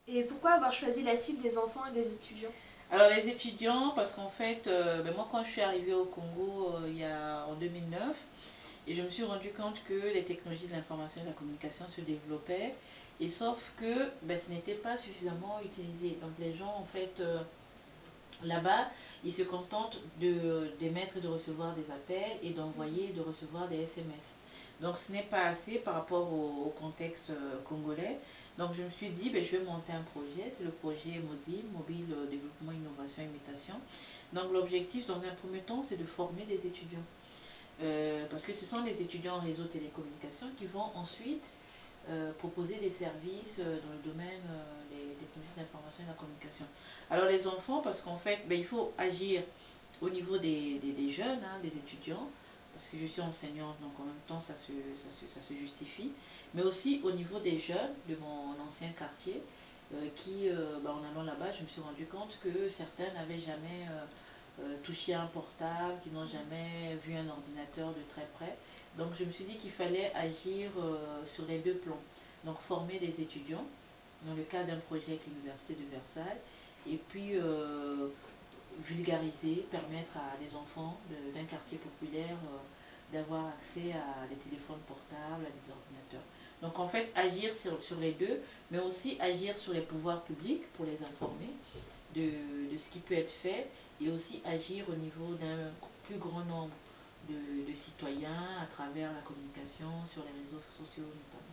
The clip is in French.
Et pourquoi avoir choisi la cible des enfants et des étudiants? Alors les étudiants, parce qu'en fait, moi quand je suis arrivée au Congo en 2009, et je me suis rendu compte que les technologies de l'information et de la communication se développaient, et sauf que ce n'était pas suffisamment utilisé. Donc les gens en fait là-bas, ils se contentent d'émettre et de recevoir des appels et d'envoyer et de recevoir des SMS. Donc ce n'est pas assez par rapport au contexte congolais. Donc je me suis dit, je vais monter un projet, c'est le projet MODI, Mobile Développement, Innovation, Imitation. Donc l'objectif dans un premier temps, c'est de former des étudiants. Parce que ce sont les étudiants en réseau télécommunication qui vont ensuite proposer des services dans le domaine des technologies de l'information et de la communication. Alors les enfants, parce qu'en fait, il faut agir au niveau des jeunes, hein, des étudiants, parce que je suis enseignante, donc en même temps ça se justifie, mais aussi au niveau des jeunes de mon ancien quartier, en allant là-bas, je me suis rendu compte que certains n'avaient jamais touché un portable, qui n'ont jamais vu un ordinateur de très près. Donc je me suis dit qu'il fallait agir sur les deux plans. Donc former des étudiants dans le cadre d'un projet avec l'Université de Versailles et puis vulgariser, permettre à des enfants d'un quartier populaire d'avoir accès à des téléphones portables, à des ordinateurs. Donc en fait, agir sur les deux, mais aussi agir sur les pouvoirs publics pour les informer de ce qui peut être fait et aussi agir au niveau d'un plus grand nombre de citoyens à travers la communication sur les réseaux sociaux notamment.